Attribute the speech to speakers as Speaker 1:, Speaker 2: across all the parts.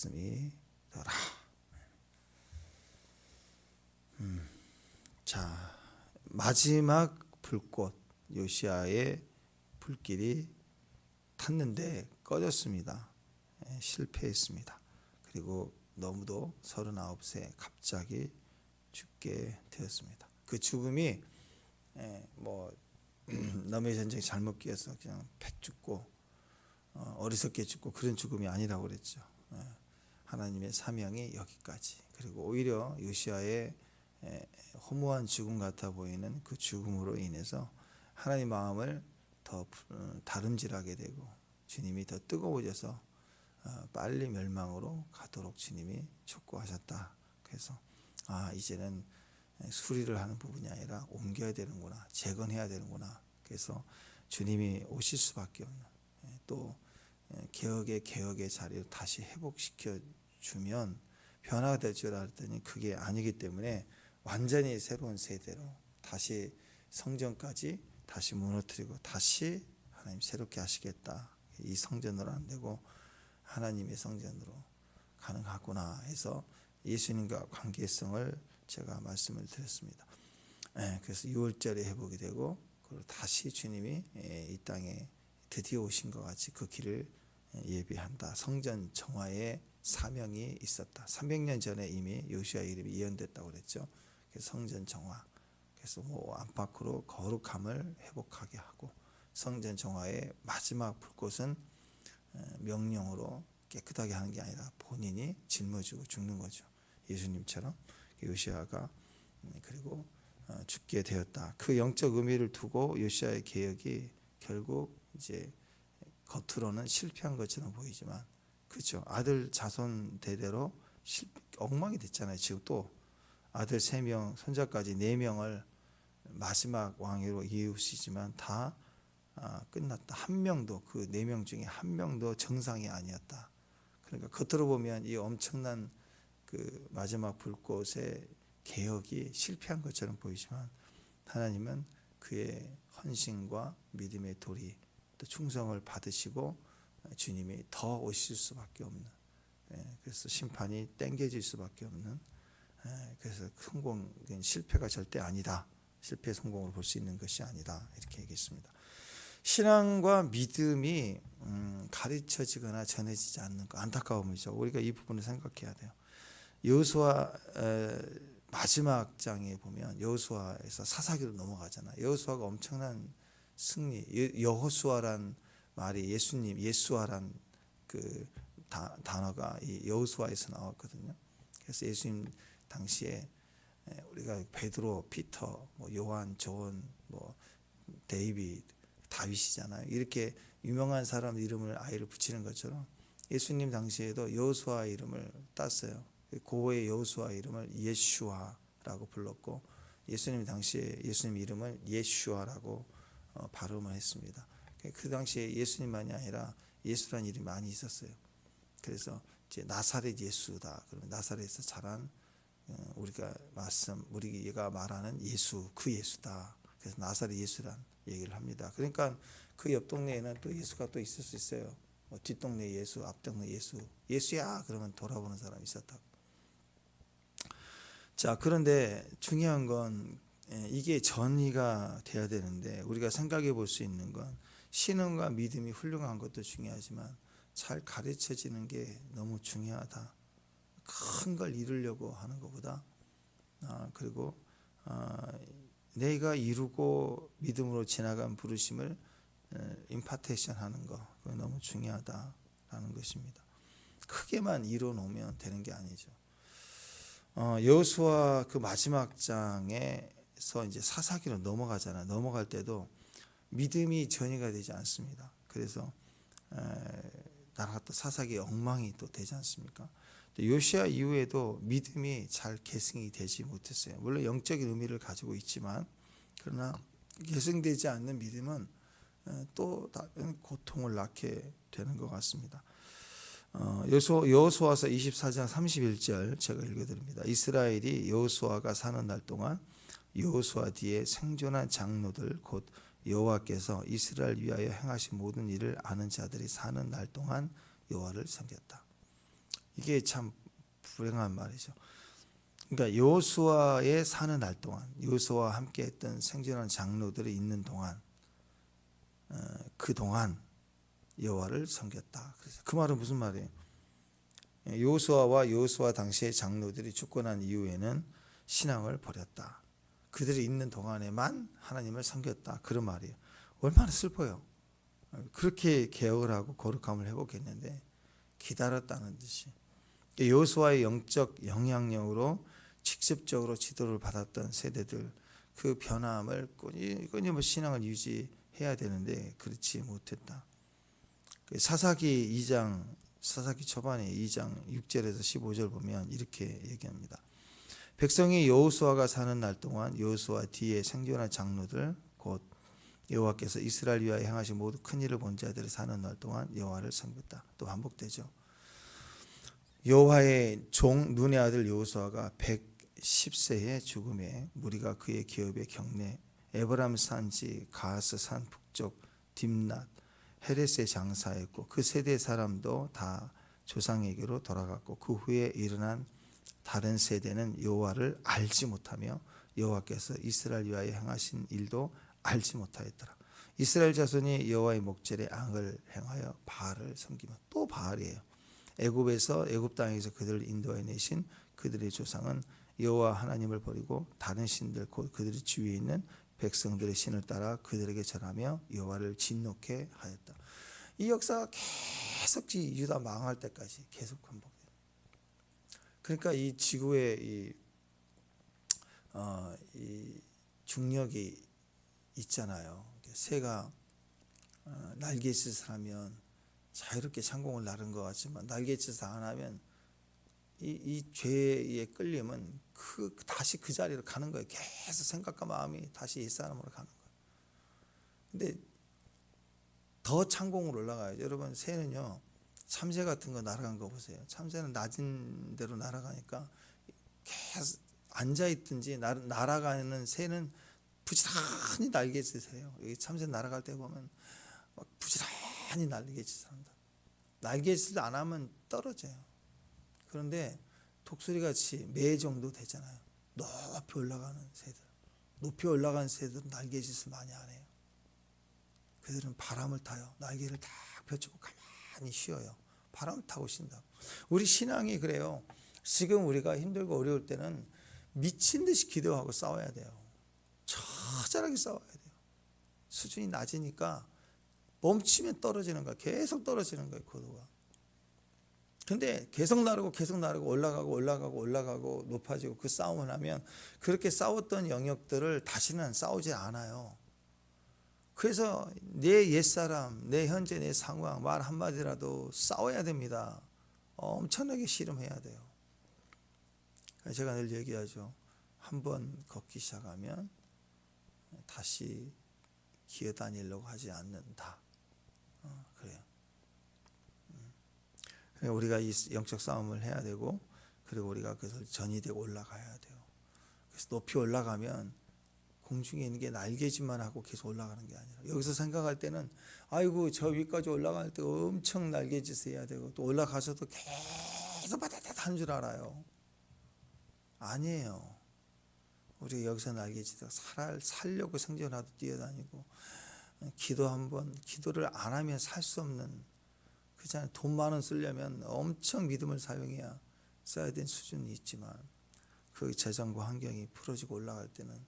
Speaker 1: 말씀이 더라. 자, 마지막 불꽃 요시야의 불길이 탔는데 꺼졌습니다. 실패했습니다. 그리고 너무도 39세 갑자기 죽게 되었습니다. 그 죽음이 남의 전쟁 잘못 끼어서 그냥 팩 죽고 어리석게 죽고 그런 죽음이 아니라고 그랬죠. 하나님의 사명이 여기까지. 그리고 오히려 요시야의 허무한 죽음 같아 보이는 그 죽음으로 인해서 하나님 마음을 더 다름질하게 되고 주님이 더 뜨거워져서 빨리 멸망으로 가도록 주님이 촉구하셨다. 그래서 이제는 수리를 하는 부분이 아니라 옮겨야 되는구나, 재건해야 되는구나. 그래서 주님이 오실 수밖에 없는, 또 개혁의 자리를 다시 회복시켜 주면 변화가 될 줄 알았더니 그게 아니기 때문에 완전히 새로운 세대로 다시 성전까지 다시 무너뜨리고 다시 하나님 새롭게 하시겠다. 이 성전으로 안 되고 하나님의 성전으로 가능하구나 해서 예수님과 관계성을 제가 말씀을 드렸습니다. 그래서 6월절에 회복이 되고 그리고 다시 주님이 이 땅에 드디어 오신 것 같이 그 길을 예비한다. 성전 정화의 사명이 있었다. 300년 전에 이미 요시야 이름이 예언됐다고 그랬죠. 그래서 성전 정화, 그래서 안팎으로 거룩함을 회복하게 하고 성전 정화의 마지막 불꽃은 명령으로 깨끗하게 하는 게 아니라 본인이 짊어지고 죽는 거죠. 예수님처럼 요시야가 그리고 죽게 되었다. 그 영적 의미를 두고 요시야의 개혁이 결국 이제 겉으로는 실패한 것처럼 보이지만 그렇죠. 아들 자손 대대로 엉망이 됐잖아요. 지금 또 아들 3명, 손자까지 4명을 마지막 왕위로 이으시지만 다 끝났다. 한 명도 그 4명 중에 한 명도 정상이 아니었다. 그러니까 겉으로 보면 이 엄청난 그 마지막 불꽃의 개혁이 실패한 것처럼 보이지만 하나님은 그의 헌신과 믿음의 도리 또 충성을 받으시고 주님이 더 오실 수밖에 없는, 그래서 심판이 땡겨질 수밖에 없는, 그래서 성공은 실패가 절대 아니다. 실패 성공을 볼 수 있는 것이 아니다. 이렇게 얘기했습니다. 신앙과 믿음이 가르쳐지거나 전해지지 않는 거 안타까움이죠. 우리가 이 부분을 생각해야 돼요. 여호수아 마지막 장에 보면 여호수아에서 사사기로 넘어가잖아. 여호수아가 엄청난 승리. 여호수아란 말이 예수님, 예수아란 그 단어가 이 여호수아에서 나왔거든요. 그래서 예수님 당시에 우리가 베드로, 피터, 요한, 존, 데이빗, 다윗이잖아요. 이렇게 유명한 사람 이름을 아이를 붙이는 것처럼 예수님 당시에도 여호수아 이름을 땄어요. 고의 여호수아 이름을 예슈아라고 불렀고 예수님 당시에 예수님 이름을 예슈아라고 발음을 했습니다. 그 당시에 예수님만이 아니라 예수라는 이름이 많이 있었어요. 그래서 이제 나사렛 예수다. 그러면 나사렛에서 자란 우리가 말하는 예수, 그 예수다. 그래서 나사렛 예수란 얘기를 합니다. 그러니까 그 옆 동네에는 또 예수가 또 있을 수 있어요. 뒷동네 예수, 앞동네 예수, 예수야 그러면 돌아보는 사람이 있었다고. 자, 그런데 중요한 건 이게 전이가 돼야 되는데 우리가 생각해 볼 수 있는 건 신앙과 믿음이 훌륭한 것도 중요하지만 잘 가르쳐지는 게 너무 중요하다. 큰 걸 이루려고 하는 것보다 그리고 내가 이루고 믿음으로 지나간 부르심을 임파테이션 하는 거 그거 너무 중요하다라는 것입니다. 크게만 이뤄놓으면 되는 게 아니죠. 여호수아 그 마지막 장에서 이제 사사기로 넘어가잖아요. 넘어갈 때도 믿음이 전이가 되지 않습니다. 그래서 나라가 또 사사기 엉망이 또 되지 않습니까? 요시야 이후에도 믿음이 잘 계승이 되지 못했어요. 물론 영적인 의미를 가지고 있지만 그러나 계승되지 않는 믿음은 또 다른 고통을 낳게 되는 것 같습니다. 여호수아서 24장 31절 제가 읽어드립니다. 이스라엘이 여호수아가 사는 날 동안 여호수아 뒤에 생존한 장로들 곧 여호와께서 이스라엘 위하여 행하신 모든 일을 아는 자들이 사는 날 동안 여호와를 섬겼다. 이게 참 불행한 말이죠. 그러니까 여호수아의 사는 날 동안, 여호수아와 함께했던 생존한 장로들이 있는 동안, 그 동안 여호와를 섬겼다. 그래서 그 말은 무슨 말이에요? 여호수아와 여호수아 당시의 장로들이 죽고 난 이후에는 신앙을 버렸다. 그들이 있는 동안에만 하나님을 섬겼다. 그런 말이에요. 얼마나 슬퍼요. 그렇게 개혁을 하고 거룩함을 회복했는데 기다렸다는 듯이 여호수아의 영적 영향력으로 직접적으로 지도를 받았던 세대들, 그 변함을 끊임없이 신앙을 유지해야 되는데 그렇지 못했다. 사사기 2장, 사사기 초반에 2장 6절에서 15절 보면 이렇게 얘기합니다. 백성이 여호수아가 사는 날 동안 여호수아 뒤에 생존한 장로들 곧 여호와께서 이스라엘 위하여 행하신 모두 큰 일을 본 자들이 사는 날 동안 여호와를 섬겼다. 또 반복되죠. 여호와의 종 눈의 아들 여호수아가 110세의 죽음에 무리가 그의 기업의 경내 에브람 산지 가스 산 북쪽 딥낫 헤레스에 장사했고 그 세대 사람도 다 조상에게로 돌아갔고 그 후에 일어난 다른 세대는 여호와를 알지 못하며 여호와께서 이스라엘 위하여 행하신 일도 알지 못하였더라. 이스라엘 자손이 여호와의 목전에 악을 행하여 바알을 섬기며 또 바알이에요. 애굽 땅에서 그들을 인도해 내신 그들의 조상은 여호와 하나님을 버리고 다른 신들 곧 그들의 주위에 있는 백성들의 신을 따라 그들에게 절하며 여호와를 진노케 하였다. 이 역사가 계속 유다 망할 때까지 계속 반복돼요. 그러니까 이 지구의 이 중력이 있잖아요. 새가 날갯짓을 하면 자유롭게 창공을 나른 것 같지만 날갯짓을 안 하면 이 죄의 끌림은 다시 그 자리로 가는 거예요. 계속 생각과 마음이 다시 옛사람으로 가는 거예요. 근데 더 창공으로 올라가야죠. 여러분, 새는요 참새 같은 거 날아간 거 보세요. 참새는 낮은 데로 날아가니까 계속 앉아있든지 날아가는 새는 부지런히 날갯짓을 해요. 여기 참새 날아갈 때 보면 막 부지런히 날갯짓을 합니다. 날갯짓을 안 하면 떨어져요. 그런데 독수리같이 매 정도 되잖아요. 높이 올라가는 새들. 높이 올라가는 새들은 날갯짓을 많이 안 해요. 그들은 바람을 타요. 날개를 딱 펼치고 가만히 쉬어요. 바람 타고 쉰다. 우리 신앙이 그래요. 지금 우리가 힘들고 어려울 때는 미친 듯이 기도하고 싸워야 돼요. 처절하게 싸워야 돼요. 수준이 낮으니까 멈추면 떨어지는 거야. 계속 떨어지는 거예요. 고도가. 근데 계속 나르고 올라가고 높아지고 그 싸움을 하면 그렇게 싸웠던 영역들을 다시는 싸우지 않아요. 그래서 내 옛사람, 내 현재 내 상황 말 한마디라도 싸워야 됩니다. 엄청나게 씨름해야 돼요. 제가 늘 얘기하죠. 한번 걷기 시작하면 다시 기어다니려고 하지 않는다. 그래요. 우리가 이 영적 싸움을 해야 되고 그리고 우리가 그것을 전이되고 올라가야 돼요. 그래서 높이 올라가면 공중에 있는 게 날개짓만 하고 계속 올라가는 게 아니라 여기서 생각할 때는 아이고 저 위까지 올라갈 때 엄청 날개짓 해야 되고 또 올라가서도 계속 바다다 하는 줄 알아요. 아니에요. 우리가 여기서 날개짓 살려고 생존하도 뛰어다니고 기도를 안 하면 살 수 없는 그렇잖아요. 돈 많은 원 쓰려면 엄청 믿음을 사용해야 써야 되는 수준이 있지만 그 재정과 환경이 풀어지고 올라갈 때는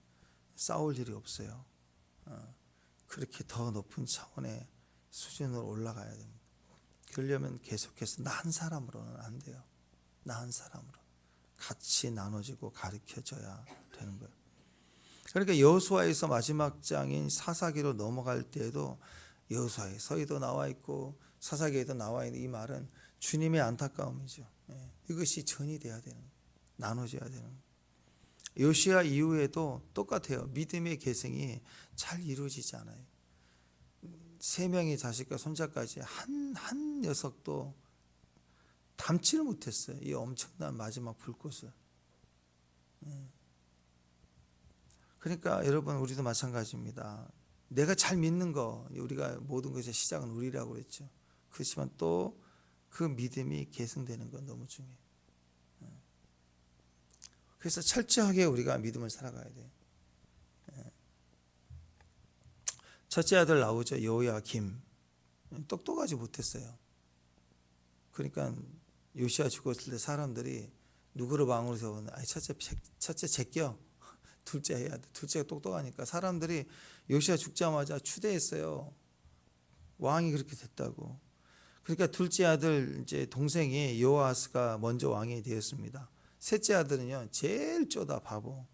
Speaker 1: 싸울 일이 없어요. 그렇게 더 높은 차원의 수준으로 올라가야 됩니다. 그러려면 계속해서 나 한 사람으로는 안 돼요. 나 한 사람으로 같이 나눠지고 가르쳐줘야 되는 거예요. 그러니까 여호수아에서 마지막 장인 사사기로 넘어갈 때에도 여호수아의 서기도 나와 있고 사사기에도 나와 있는 이 말은 주님의 안타까움이죠. 이것이 전이 돼야 되는 거예요. 나눠져야 되는 거예요. 요시야 이후에도 똑같아요. 믿음의 계승이 잘 이루어지지 않아요. 3명의 자식과 손자까지 한 녀석도 담지를 못했어요. 이 엄청난 마지막 불꽃을. 그러니까 여러분 우리도 마찬가지입니다. 내가 잘 믿는 거 우리가 모든 것의 시작은 우리라고 그랬죠. 그렇지만 또 그 믿음이 계승되는 건 너무 중요해요. 그래서 철저하게 우리가 믿음을 살아가야 돼요. 첫째 아들 나오죠. 여호야김. 똑똑하지 못했어요. 그러니까 요시야 죽었을 때 사람들이 누구를 왕으로 세웠나? 아니 첫째 제껴. 둘째 해야 돼. 둘째가 똑똑하니까 사람들이 요시야 죽자마자 추대했어요. 왕이 그렇게 됐다고. 그러니까 둘째 아들 이제 동생이 요아스가 먼저 왕이 되었습니다. 셋째 아들은요 제일 쪼다 바보.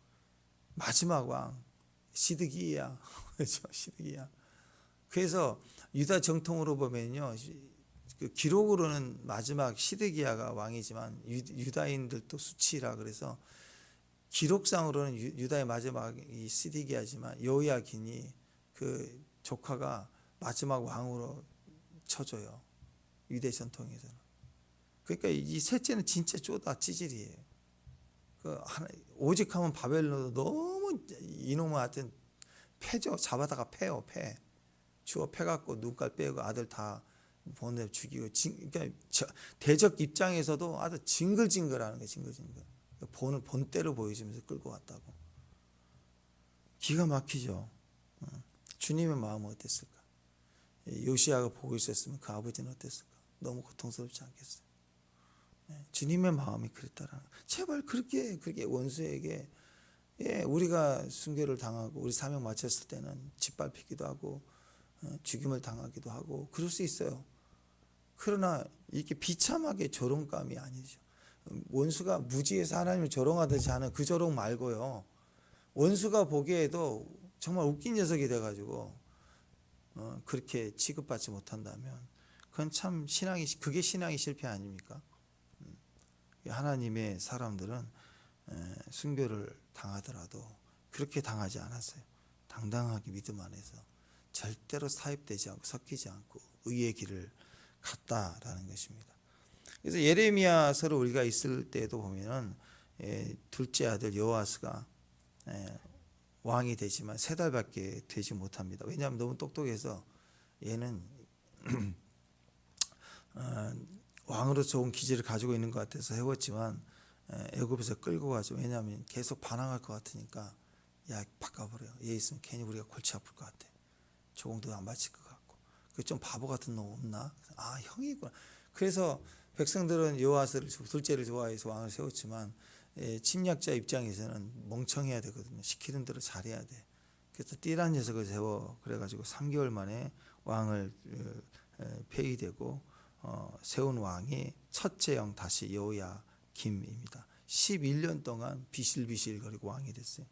Speaker 1: 마지막 왕 시드기야. 그렇죠, 시드기야. 그래서 유다 정통으로 보면요, 그 기록으로는 마지막 시드기야가 왕이지만 유다인들도 수치라 그래서 기록상으로는 유다의 마지막이 시드기야지만 여호야긴이 그 조카가 마지막 왕으로 쳐줘요. 유대 전통에서는. 그러니까 이 셋째는 진짜 쪼다 찌질이에요. 오직 하면 바벨론도 너무 이놈의 하여튼 패죠. 잡아다가 패요. 주워 패갖고 눈깔 빼고 아들 다 보내 죽이고. 그러니까 대적 입장에서도 아주 징글징글하는 거예요. 징글징글. 본때로 보여주면서 끌고 갔다고. 기가 막히죠. 주님의 마음은 어땠을까? 요시야가 보고 있었으면 그 아버지는 어땠을까? 너무 고통스럽지 않겠어요? 주님의 마음이 그랬다라는. 제발 그렇게 원수에게 우리가 순교를 당하고 우리 사명 마쳤을 때는 짓밟히기도 하고 죽임을 당하기도 하고 그럴 수 있어요. 그러나 이렇게 비참하게 조롱감이 아니죠. 원수가 무지해서 하나님을 조롱하듯이 하는 그 조롱 말고요. 원수가 보기에도 정말 웃긴 녀석이 돼가지고 그렇게 취급받지 못한다면 그건 참 그게 신앙의 실패 아닙니까? 하나님의 사람들은 순교를 당하더라도 그렇게 당하지 않았어요. 당당하게 믿음 안에서 절대로 사입되지 않고 섞이지 않고 의의 길을 갔다라는 것입니다. 그래서 예레미야서를 우리가 있을 때도 보면은 둘째 아들 여호아스가 왕이 되지만 3달밖에 되지 못합니다. 왜냐하면 너무 똑똑해서 얘는 왕으로 좋은 기질을 가지고 있는 것 같아서 해왔지만 애굽에서 끌고 가죠. 왜냐하면 계속 반항할 것 같으니까 야 바꿔버려요. 얘 있으면 괜히 우리가 골치 아플 것 같아. 조공도 안 바칠 것 같고. 그 좀 바보 같은 놈 없나? 아 형이구나. 그래서 백성들은 여호아스를 둘째를 좋아해서 왕을 세웠지만 침략자 입장에서는 멍청해야 되거든요. 시키는 대로 잘해야 돼. 그래서 띠란 녀석을 세워 그래가지고 3개월 만에 왕을 폐위되고 세운 왕이 첫째 영 다시 여호야김입니다. 11년 동안 비실비실거리고 왕이 됐어요.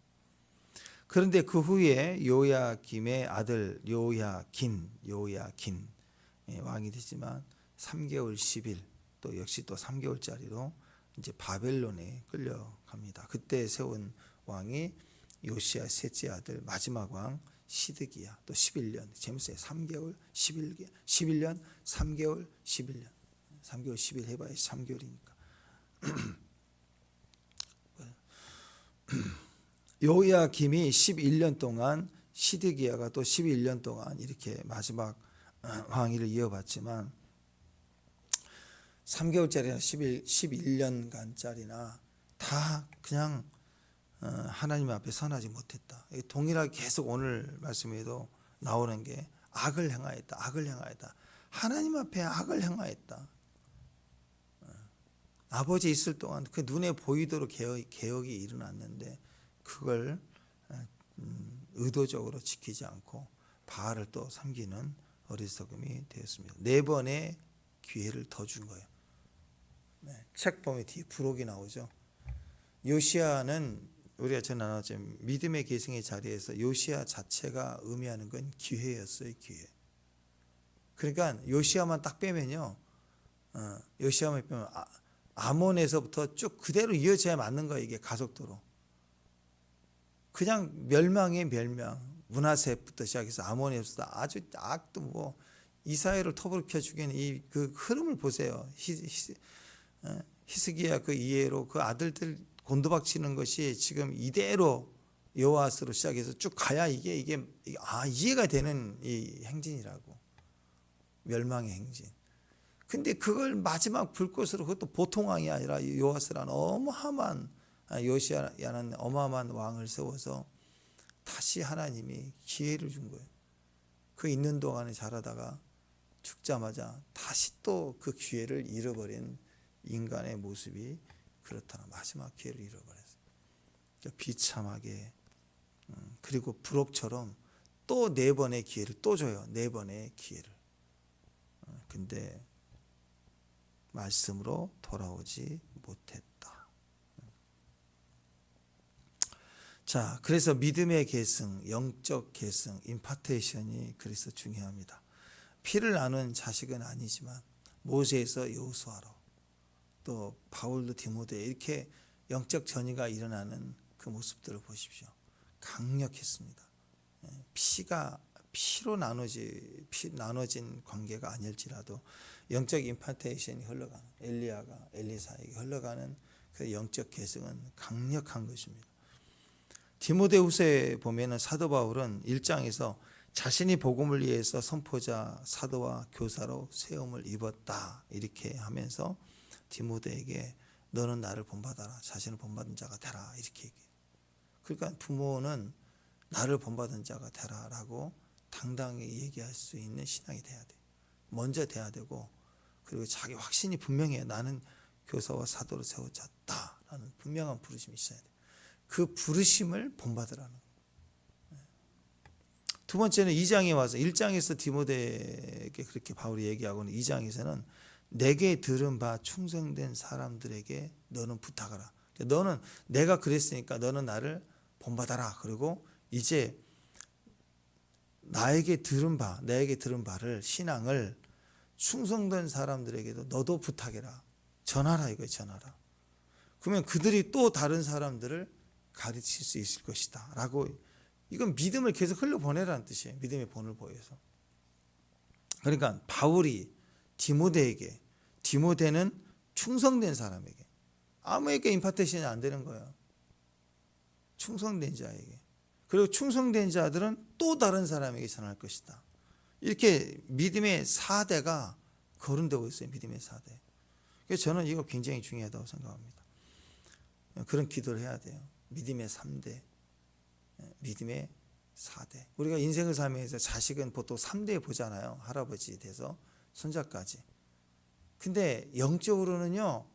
Speaker 1: 그런데 그 후에 여호야김의 아들 여호야긴 왕이 되지만 3개월 10일 또 역시 또 3개월짜리로 이제 바벨론에 끌려갑니다. 그때 세운 왕이 요시야 셋째 아들 마지막 왕 시드기야. 또 11년 재밌어요. 3개월 11년 3개월 11년 3개월 10일 해봐야 3개월이니까 여호야김이 11년 동안 시드기야가 또 11년 동안 이렇게 마지막 왕위를 이어봤지만 3개월짜리나 11년간짜리나 다 그냥 하나님 앞에 선하지 못했다. 동일하게 계속 오늘 말씀에도 나오는 게 악을 행하였다. 하나님 앞에 악을 행하였다. 아버지 있을 동안 그 눈에 보이도록 개혁이 일어났는데 그걸 의도적으로 지키지 않고 바알을 또 섬기는 어리석음이 되었습니다. 4번의 기회를 더 준 거예요. 책 보면 뒤에 부록이 나오죠. 요시야는 우리가 전에 나눴지만 믿음의 계승의 자리에서 요시야 자체가 의미하는 건 기회였어요. 기회. 그러니까 요시야만 딱 빼면요. 요시야만 빼면 아몬에서부터 쭉 그대로 이어져야 맞는 거예요. 이게 가속도로. 그냥 멸망의 멸망. 문하세부터 시작해서 아몬에서부터 아주 악도 뭐 이스라엘을 터부켜 죽이는 이 그 흐름을 보세요. 히스기야 그 이해로 그 아들들 곤두박 치는 것이 지금 이대로 여호아스로 시작해서 쭉 가야 이게 이해가 되는 이 행진이라고. 멸망의 행진. 근데 그걸 마지막 불꽃으로, 그것도 보통 왕이 아니라 요아스라는 요시야라는 어마어마한 왕을 세워서 다시 하나님이 기회를 준 거예요. 그 있는 동안에 잘하다가 죽자마자 다시 또 그 기회를 잃어버린 인간의 모습이 그렇다나 마지막 기회를 잃어버렸어요. 그러니까 비참하게, 그리고 불옥처럼 또 4번의 기회를 또 줘요. 4번의 기회를. 근데 말씀으로 돌아오지 못했다. 자, 그래서 믿음의 계승, 영적 계승, 임파테이션이 그래서 중요합니다. 피를 나눈 자식은 아니지만 모세에서 여호수아로, 또 바울도 디모데, 이렇게 영적 전이가 일어나는 그 모습들을 보십시오. 강력했습니다. 피로 나눠진 관계가 아닐지라도 영적 임파테이션이 흘러가는, 엘리야가 엘리사에게 흘러가는 그 영적 계승은 강력한 것입니다. 디모데후서에 보면은 사도 바울은 1장에서 자신이 복음을 위해서 선포자, 사도와 교사로 세움을 입었다 이렇게 하면서 디모데에게 너는 나를 본받아라, 자신을 본받은 자가 되라 이렇게 얘기해요. 그러니까 부모는 나를 본받은 자가 되라라고 당당히 얘기할 수 있는 신앙이 돼야 돼요. 먼저 돼야 되고, 그리고 자기 확신이 분명해요. 나는 교사와 사도로 세워졌다라는 분명한 부르심이 있어야 돼요. 그 부르심을 본받으라는 거예요. 두 번째는 2장에 와서, 1장에서 디모데에게 그렇게 바울이 얘기하고는 2장에서는 내게 들은 바 충성된 사람들에게 너는 부탁하라. 너는, 내가 그랬으니까 너는 나를 본받아라. 그리고 이제 나에게 들은 바를, 신앙을 충성된 사람들에게도 너도 부탁해라. 전하라 이거예요. 전하라. 그러면 그들이 또 다른 사람들을 가르칠 수 있을 것이다 라고, 이건 믿음을 계속 흘려보내라는 뜻이에요. 믿음의 본을 보여서. 그러니까 바울이 디모데에게, 디모데는 충성된 사람에게, 아무에게 임파테이션이 안 되는 거예요. 충성된 자에게. 그리고 충성된 자들은 또 다른 사람에게 전할 것이다. 이렇게 믿음의 4대가 거론되고 있어요. 믿음의 4대. 그래서 저는 이거 굉장히 중요하다고 생각합니다. 그런 기도를 해야 돼요. 믿음의 3대, 믿음의 4대. 우리가 인생을 살면서 자식은 보통 3대 보잖아요. 할아버지 돼서 손자까지. 근데 영적으로는요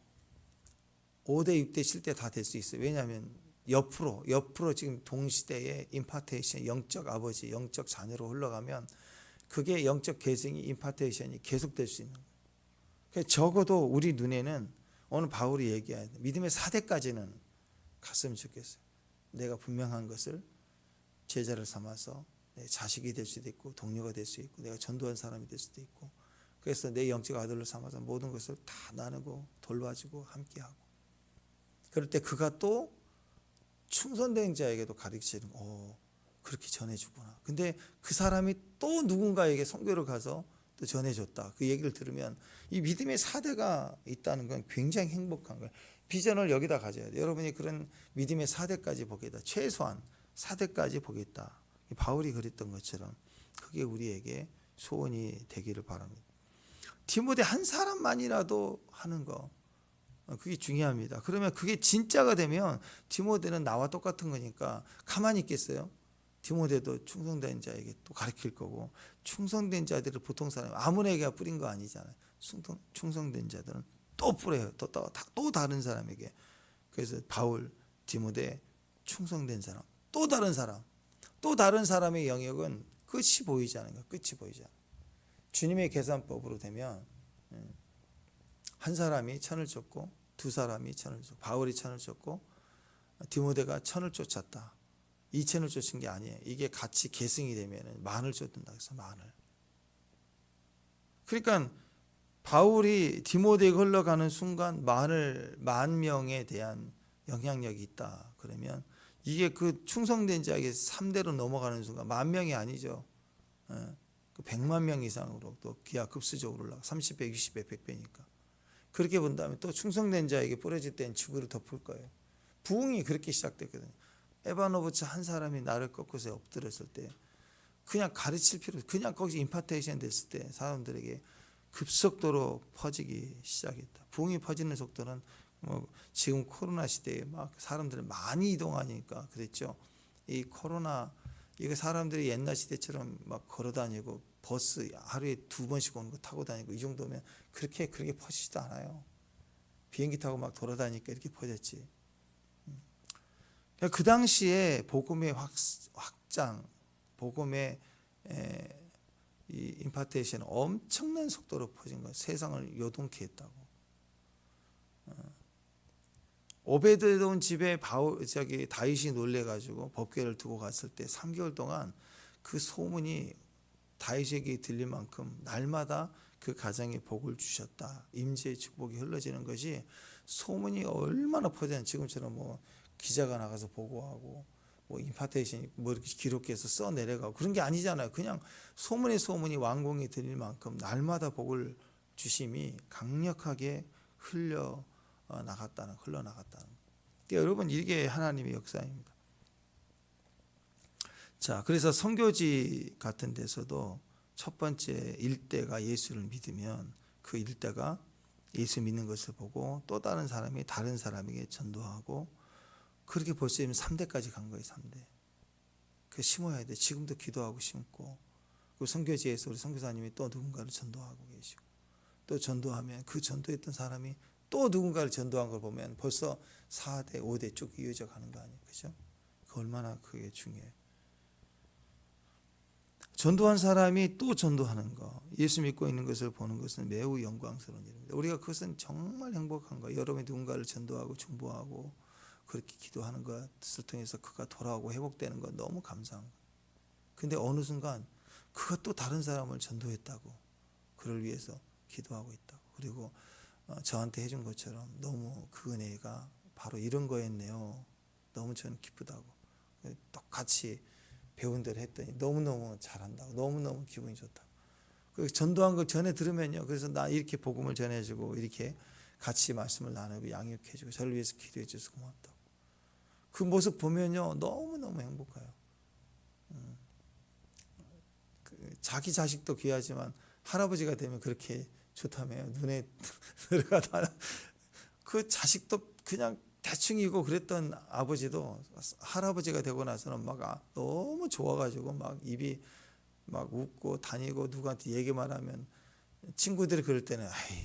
Speaker 1: 5대, 6대, 7대 다 될 수 있어요. 왜냐하면 옆으로 지금 동시대의 임파테이션, 영적 아버지, 영적 자녀로 흘러가면 그게 영적 계승이, 임파테이션이 계속될 수 있는 거예요. 그러니까 적어도 우리 눈에는 오늘 바울이 얘기하는 믿음의 4대까지는 갔으면 좋겠어요. 내가 분명한 것을 제자를 삼아서 내 자식이 될 수도 있고, 동료가 될 수 있고, 내가 전도한 사람이 될 수도 있고, 그래서 내 영적 아들로 삼아서 모든 것을 다 나누고 돌봐주고 함께하고, 그럴 때 그가 또 충성된 자에게도 가르치는, 그렇게 전해주구나. 근데 그 사람이 또 누군가에게 선교를 가서 또 전해줬다. 그 얘기를 들으면 이 믿음의 4대가 있다는 건 굉장히 행복한 거예요. 비전을 여기다 가져야 돼요. 여러분이 그런 믿음의 4대까지 보겠다. 최소한 4대까지 보겠다. 바울이 그랬던 것처럼 그게 우리에게 소원이 되기를 바랍니다. 디모데 한 사람만이라도 하는 거, 그게 중요합니다. 그러면 그게 진짜가 되면 디모데는 나와 똑같은 거니까 가만히 있겠어요? 디모데도 충성된 자에게 또 가르칠 거고, 충성된 자들을 보통 사람, 아무에게 뿌린 거 아니잖아요. 충성된 자들은 또 뿌려요. 또 다른 사람에게. 그래서 바울, 디모데, 충성된 사람, 또 다른 사람의 영역은 끝이 보이지 않은 거예요. 끝이 보이지 않아요. 주님의 계산법으로 되면 한 사람이 천을 쫓고, 두 사람이 천을 쫓고, 바울이 천을 쫓고 디모데가 천을 쫓았다. 2천을 쫓은 게 아니에요. 이게 같이 계승이 되면 만을 쫓는다. 그래서 만을. 그러니까 바울이 디모데에게 흘러가는 순간 만 명에 대한 영향력이 있다. 그러면 이게 그 충성된 자에게 3대로 넘어가는 순간 10,000명이 아니죠. 100만 명 이상으로 또 기하급수적으로 올라가. 30배, 60배, 100배니까. 그렇게 본다면 또 충성된 자에게 뿌려질 때는 지구를 덮을 거예요. 부흥이 그렇게 시작됐거든요. 에바노브츠 한 사람이 나를 꺾고서 엎드렸을 때 그냥 가르칠 필요, 그냥 거기서 임파테이션 됐을 때 사람들에게 급속도로 퍼지기 시작했다. 부흥이 퍼지는 속도는 뭐 지금 코로나 시대에 막 사람들이 많이 이동하니까 그랬죠. 이 코로나 이거 사람들이 옛날 시대처럼 막 걸어다니고 버스 하루에 2번씩 오는 거 타고 다니고 이 정도면 그렇게 퍼지지도 않아요. 비행기 타고 막 돌아다니니까 이렇게 퍼졌지. 그 당시에 복음의 확장, 복음의 이 임파테이션은 엄청난 속도로 퍼진 거예요. 세상을 요동케 했다고. 오베드돔 집에 다윗이 놀래가지고 법궤를 두고 갔을 때 3개월 동안 그 소문이 다윗에게 들릴 만큼 날마다 그 가정에 복을 주셨다. 임재의 축복이 흘러지는 것이 소문이 얼마나 퍼졌는지 지금처럼 뭐 기자가 나가서 보고하고 뭐 임파테이션이 뭐 이렇게 기록해서 써 내려가고 그런 게 아니잖아요. 그냥 소문이 왕궁이 들릴 만큼 날마다 복을 주심이 강력하게 흘러나갔다는 그러니까 여러분 이게 하나님의 역사입니다. 자, 그래서 선교지 같은 데서도 첫 번째 일대가 예수를 믿으면 그 일대가 예수 믿는 것을 보고 또 다른 사람이 다른 사람에게 전도하고 그렇게 볼 수 있는 3대까지 간 거예요. 3대. 그 심어야 돼. 지금도 기도하고 심고 그 선교지에서 우리 선교사님이 또 누군가를 전도하고 계시고 또 전도하면 그 전도했던 사람이 또 누군가를 전도한 걸 보면 벌써 4대, 5대 쭉 이어져 가는 거 아니에요. 그렇죠? 그 얼마나 그게 중요해요. 전도한 사람이 또 전도하는 거, 예수 믿고 있는 것을 보는 것은 매우 영광스러운 일입니다. 우리가 그것은 정말 행복한 거예요. 여러분이 누군가를 전도하고 중보하고 그렇게 기도하는 것을 통해서 그가 돌아오고 회복되는 건 너무 감사한 거예요. 근데 어느 순간 그가 또 다른 사람을 전도했다고 그를 위해서 기도하고 있다고 그리고 저한테 해준 것처럼 너무 그 은혜가 바로 이런 거였네요. 너무 저는 기쁘다고 똑같이 배운 대로 했더니 너무너무 잘한다고 너무너무 기분이 좋다고 그 전도한 걸 전해 들으면요. 그래서 나 이렇게 복음을 전해주고 이렇게 같이 말씀을 나누고 양육해주고 저를 위해서 기도해 줘서 고맙다고 그 모습 보면요. 너무너무 행복해요. 자기 자식도 귀하지만 할아버지가 되면 그렇게 좋다며요. 눈에 들어가다 그 자식도 그냥 대충이고 그랬던 아버지도 할아버지가 되고 나서는 막 너무 좋아가지고 막 입이 막 웃고 다니고 누구한테 얘기만 하면 친구들이 그럴 때는 아이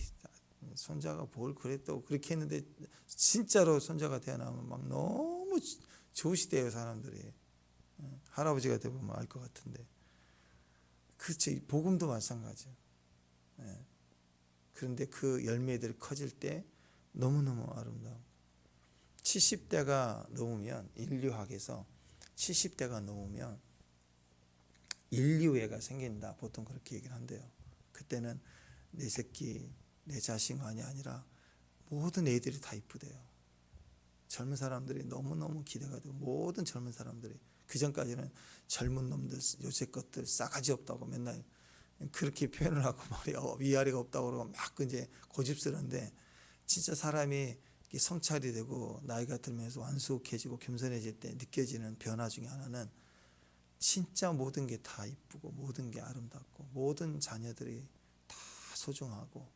Speaker 1: 손자가 뭘 그랬다고 그렇게 했는데 진짜로 손자가 태어나면 막 너무 좋으시대요. 사람들이 할아버지가 되면 알 것 같은데 그렇지. 복음도 마찬가지예요. 그런데 그 열매들이 커질 때 너무너무 아름다워. 70대가 넘으면 인류학에서 70대가 넘으면 인류애가 생긴다. 보통 그렇게 얘기를 한대요. 그때는 내 새끼, 내 자식만이 아니라 모든 애들이 다 이쁘대요. 젊은 사람들이 너무너무 기대가 되고 모든 젊은 사람들이 그전까지는 젊은 놈들 요새 것들 싸가지 없다고 맨날 그렇게 표현을 하고 말이야 위아래가 없다고 그러고 막 이제 고집스러운데 진짜 사람이 성찰이 되고 나이가 들면서 완숙해지고 겸손해질 때 느껴지는 변화 중에 하나는 진짜 모든 게 다 이쁘고 모든 게 아름답고 모든 자녀들이 다 소중하고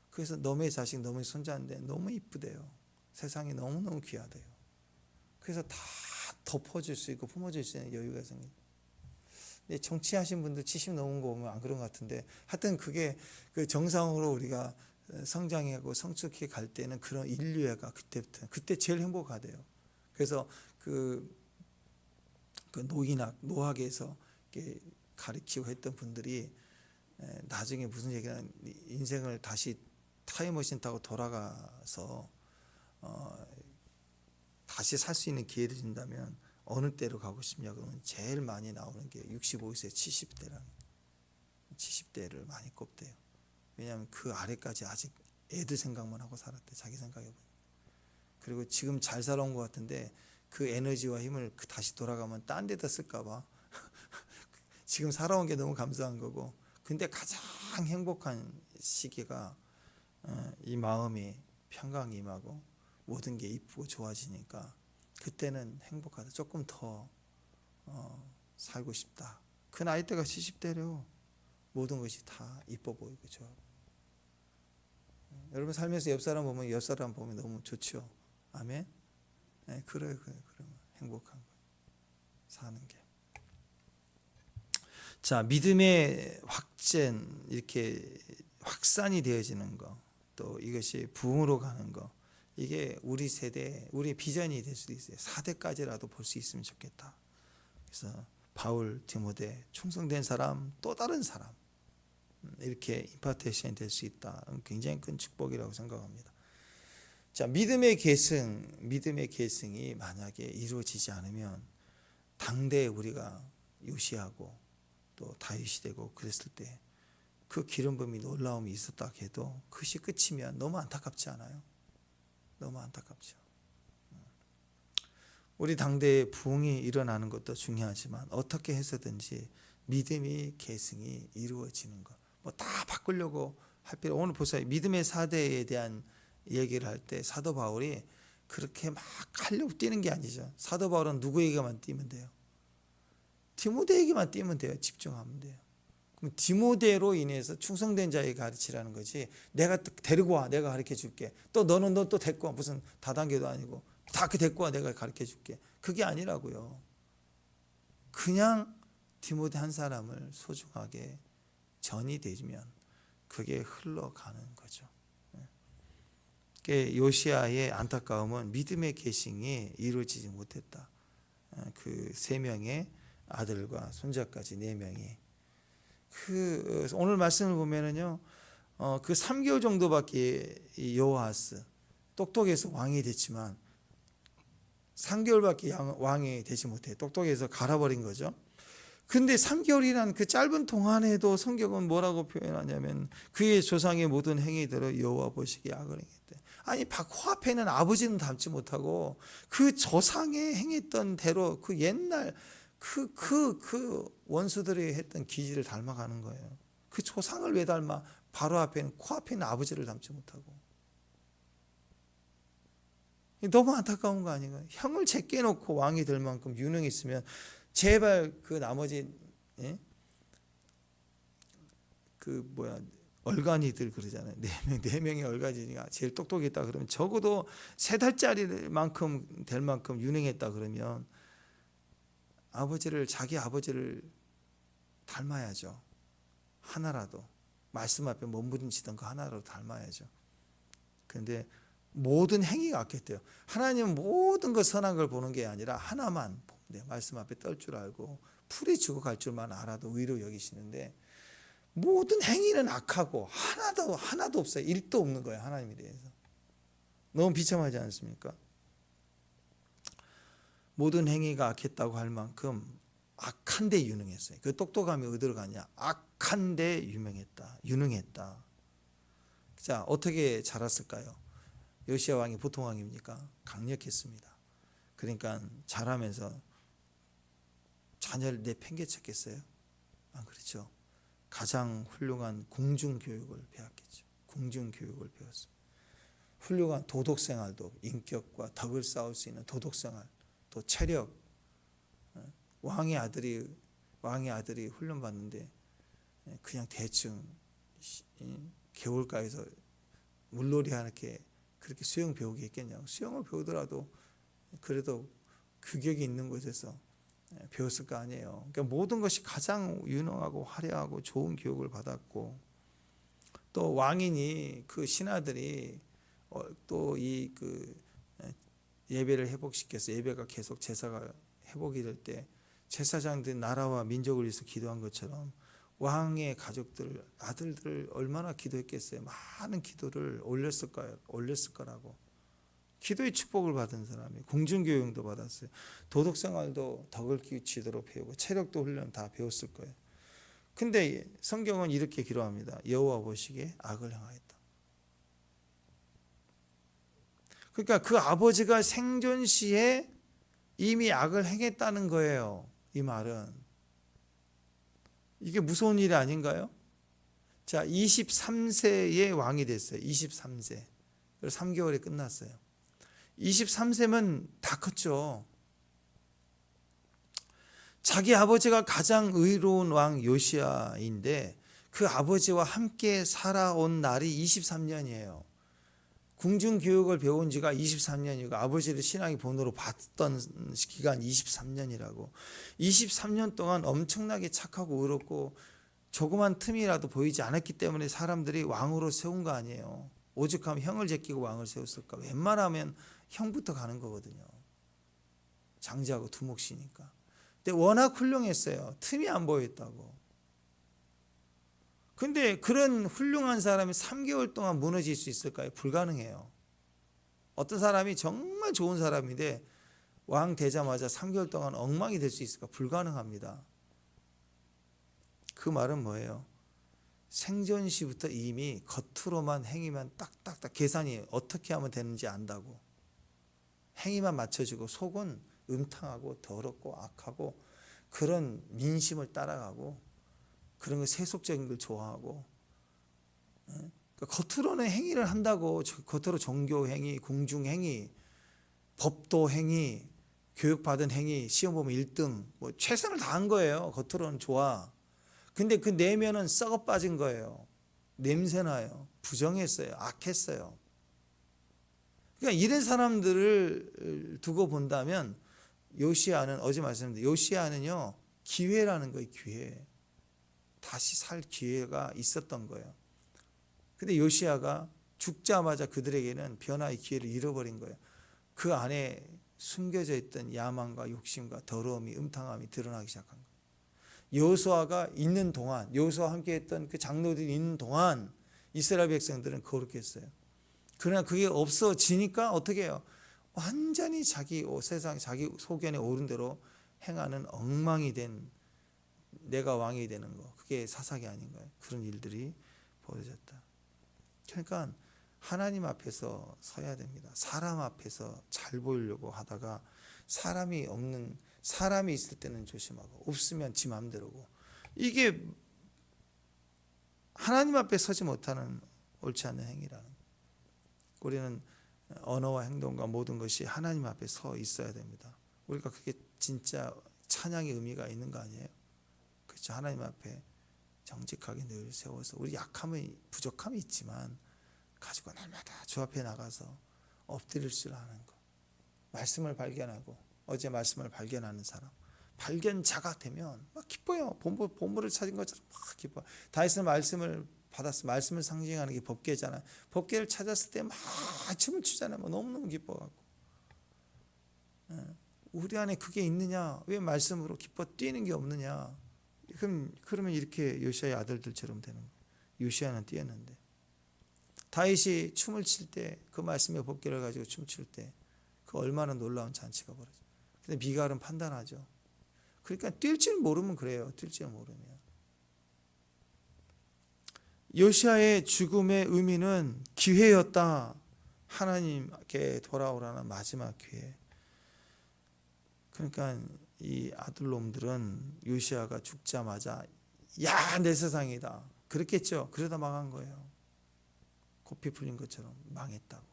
Speaker 1: 그래서 너의 자식 너의 손자인데 너무 이쁘대요. 세상이 너무너무 귀하대요. 그래서 다 덮어줄 수 있고 품어줄 수 있는 여유가 생겨요. 정치하신 분들 70 넘은 거 보면 안 그런 것 같은데 하여튼 그게 그 정상으로 우리가 성장하고 성숙해 갈 때는 그런 인류애가 그때부터 그때 제일 행복하대요. 그래서 그 노학에서 가르치고 했던 분들이 나중에 무슨 얘기냐면 인생을 다시 타임머신 타고 돌아가서 다시 살 수 있는 기회를 준다면 어느 때로 가고 싶냐 그러면 제일 많이 나오는 게 65세 70대를 많이 꼽대요. 왜냐하면 그 아래까지 아직 애들 생각만 하고 살았대. 자기 생각해보면. 그리고 지금 잘 살아온 것 같은데 그 에너지와 힘을 다시 돌아가면 딴 데다 쓸까 봐 지금 살아온 게 너무 감사한 거고 근데 가장 행복한 시기가 이 마음이 평강이 임하고 모든 게 이쁘고 좋아지니까 그때는 행복하다. 조금 더 살고 싶다. 그 나이대가 70대래요. 모든 것이 다 이뻐 보이고 좋아. 여러분 살면서 옆 사람 보면 너무 좋죠. 아멘. 네, 그래요. 그러면 행복한 거예요. 사는 게. 자, 믿음의 확전, 이렇게 확산이 되어지는 거, 또 이것이 부흥으로 가는 거, 이게 우리 세대, 우리의 비전이 될 수도 있어요. 4대까지라도 볼 수 있으면 좋겠다. 그래서 바울, 디모데, 충성된 사람, 또 다른 사람, 이렇게 임파테이션이 될 수 있다. 굉장히 큰 축복이라고 생각합니다. 자, 믿음의 계승이 만약에 이루어지지 않으면 당대에 우리가 요시하고 또 다윗이 되고 그랬을 때 그 기름 부음이 놀라움이 있었다 해도 그것이 끝이면 너무 안타깝지 않아요? 너무 안타깝죠. 우리 당대에 부흥이 일어나는 것도 중요하지만 어떻게 해서든지 믿음의 계승이 이루어지는 것. 뭐 다 바꾸려고 할 필요. 오늘 보세요. 믿음의 4대에 대한 얘기를 할 때 사도 바울이 그렇게 막 하려고 뛰는 게 아니죠. 사도 바울은 누구에게만 뛰면 돼요? 디모데에게만 뛰면 돼요. 집중하면 돼요. 그럼 디모데로 인해서 충성된 자에게 가르치라는 거지. 내가 데리고 와, 내가 가르쳐 줄게. 또 너는 또 데리고 와. 무슨 다단계도 아니고 다 데리고 와, 내가 가르쳐 줄게. 그게 아니라고요. 그냥 디모데 한 사람을 소중하게 전이 되면 그게 흘러가는 거죠. 요시아의 안타까움은 믿음의 계승이 이루어지지 못했다. 그 3명의 아들과 손자까지 4명이 오늘 말씀을 보면은요, 그 3개월 정도밖에 여호아하스 똑똑해서 왕이 됐지만 3개월밖에 왕이 되지 못해. 똑똑해서 갈아버린 거죠. 근데 3개월이란 그 짧은 동안에도 성경은 뭐라고 표현하냐면 그의 조상의 모든 행위대로 여호와 보시기에 악을 행했대. 아니, 코앞에는 아버지는 닮지 못하고 그 조상의 행했던 대로 그 옛날 그 원수들이 했던 기질을 닮아가는 거예요. 그 조상을 왜 닮아? 바로 앞에는 코앞에는 아버지를 닮지 못하고. 너무 안타까운 거 아닌가요? 형을 제껴놓고 왕이 될 만큼 유능했으면 제발 그 나머지 얼간이들 그러잖아요. 4명의 얼간이가 제일 똑똑했다 그러면 적어도 3달짜리만큼 될 만큼 유능했다 그러면 자기 아버지를 닮아야죠. 하나라도 말씀 앞에 몸부림치던 거 하나라도 닮아야죠. 그런데 모든 행위가 악했대요. 하나님은 모든 것 선한 걸 보는 게 아니라 하나만 보면 돼요. 말씀 앞에 떨 줄 알고 풀이 죽어갈 줄만 알아도 의로 여기시는데 모든 행위는 악하고 하나도 없어요. 1도 없는 거예요. 하나님에 대해서. 너무 비참하지 않습니까? 모든 행위가 악했다고 할 만큼 악한 데 유능했어요. 그 똑똑함이 어디로 가냐? 악한 데 유능했다. 자, 어떻게 자랐을까요? 요시야 왕이 보통 왕입니까? 강력했습니다. 그러니까 자라면서 자녀를 내팽개쳤겠어요? 안 그렇죠. 가장 훌륭한 공중교육을 배웠겠죠. 공중교육을 배웠어요. 훌륭한 도덕생활도, 인격과 덕을 쌓을 수 있는 도덕생활, 또 체력. 왕의 아들이 훈련받는데 그냥 대충 개울가에서 물놀이 하게 그렇게 수영 배우게 했겠냐고. 수영을 배우더라도 그래도 규격이 있는 곳에서 배웠을 거 아니에요. 그러니까 모든 것이 가장 유능하고 화려하고 좋은 교육을 받았고, 또 왕이니 그 신하들이 또 이 예배를 회복시켜서 예배가 계속 제사가 회복이 될 때 제사장들 나라와 민족을 위해서 기도한 것처럼 왕의 가족들, 아들들 얼마나 기도했겠어요. 많은 기도를 올렸을 거라고. 기도의 축복을 받은 사람이 공중교육도 받았어요. 도덕생활도 덕을 키우치도록 배우고 체력도 훈련 다 배웠을 거예요. 근데 성경은 이렇게 기록합니다. 여호와 보시기에 악을 행하였다. 그러니까 그 아버지가 생존 시에 이미 악을 행했다는 거예요. 이 말은. 이게 무서운 일이 아닌가요? 자, 23세의 왕이 됐어요. 23세. 그래서 3개월에 끝났어요. 23세면 다 컸죠. 자기 아버지가 가장 의로운 왕 요시아인데 그 아버지와 함께 살아온 날이 23년이에요. 궁중교육을 배운 지가 23년이고 아버지를 신앙의 본으로 봤던 기간 23년이라고. 23년 동안 엄청나게 착하고 의롭고 조그만 틈이라도 보이지 않았기 때문에 사람들이 왕으로 세운 거 아니에요. 오죽하면 형을 제끼고 왕을 세웠을까. 웬만하면 형부터 가는 거거든요. 장자하고 두목시니까. 근데 워낙 훌륭했어요. 틈이 안 보였다고. 근데 그런 훌륭한 사람이 3개월 동안 무너질 수 있을까요? 불가능해요. 어떤 사람이 정말 좋은 사람인데 왕 되자마자 3개월 동안 엉망이 될 수 있을까? 불가능합니다. 그 말은 뭐예요? 생전 시부터 이미 겉으로만 행위만 딱딱딱 계산이 어떻게 하면 되는지 안다고. 행위만 맞춰주고 속은 음탕하고 더럽고 악하고 그런 민심을 따라가고 그런 거 세속적인 걸 좋아하고, 그러니까 겉으로는 행위를 한다고. 겉으로 종교 행위, 궁중 행위, 법도 행위, 교육받은 행위, 시험 보면 1등 뭐 최선을 다한 거예요. 겉으로는 좋아. 근데 그 내면은 썩어 빠진 거예요. 냄새나요. 부정했어요. 악했어요. 그러니까 이런 사람들을 두고 본다면 요시야는, 어제 말씀드린 요시야는요 기회라는 거예요. 기회. 다시 살 기회가 있었던 거예요. 근데 요시야가 죽자마자 그들에게는 변화의 기회를 잃어버린 거예요. 그 안에 숨겨져 있던 야망과 욕심과 더러움이, 음탕함이 드러나기 시작한 거예요. 여호수아가 있는 동안, 여호수아와 함께 했던 그 장로들이 있는 동안 이스라엘 백성들은 거룩했어요. 그러나 그게 없어지니까 어떻게 해요? 완전히 자기 세상, 자기 소견에 오른 대로 행하는 엉망이 된, 내가 왕이 되는 거, 그게 사사기 아닌가요? 그런 일들이 벌어졌다. 그러니까 하나님 앞에서 서야 됩니다. 사람 앞에서 잘 보이려고 하다가 사람이 있을 때는 조심하고 없으면 지 마음대로고, 이게 하나님 앞에 서지 못하는 옳지 않은 행위라는 거예요. 우리는 언어와 행동과 모든 것이 하나님 앞에 서 있어야 됩니다. 우리가 그게 진짜 찬양의 의미가 있는 거 아니에요? 그렇죠. 하나님 앞에 정직하게 늘 세워서 우리 약함이, 부족함이 있지만 가지고 날마다 주 앞에 나가서 엎드릴 줄 아는 거. 말씀을 발견하고, 어제 말씀을 발견하는 사람, 발견자가 되면 막 기뻐요. 보물을 찾은 것처럼 막 기뻐. 다윗은 말씀을 받았어. 말씀을 상징하는 게 법궤잖아요. 법궤를 찾았을 때 막 춤을 추잖아요. 너무너무 기뻐갖고. 우리 안에 그게 있느냐? 왜 말씀으로 기뻐 뛰는 게 없느냐? 그러면 이렇게 요시야의 아들들처럼 되는 거예요. 요시야는 뛰었는데, 다윗이 춤을 출 때, 그 말씀의 법궤를 가지고 춤출 때 그 얼마나 놀라운 잔치가 벌어져요. 근데 미갈은 판단하죠. 그러니까 뛸 줄 모르면 그래요. 뛸 줄 모르면. 요시야의 죽음의 의미는 기회였다. 하나님께 돌아오라는 마지막 기회. 그러니까 이 아들놈들은 요시야가 죽자마자 야, 내 세상이다 그랬겠죠. 그러다 망한 거예요. 코피 풀린 것처럼 망했다고.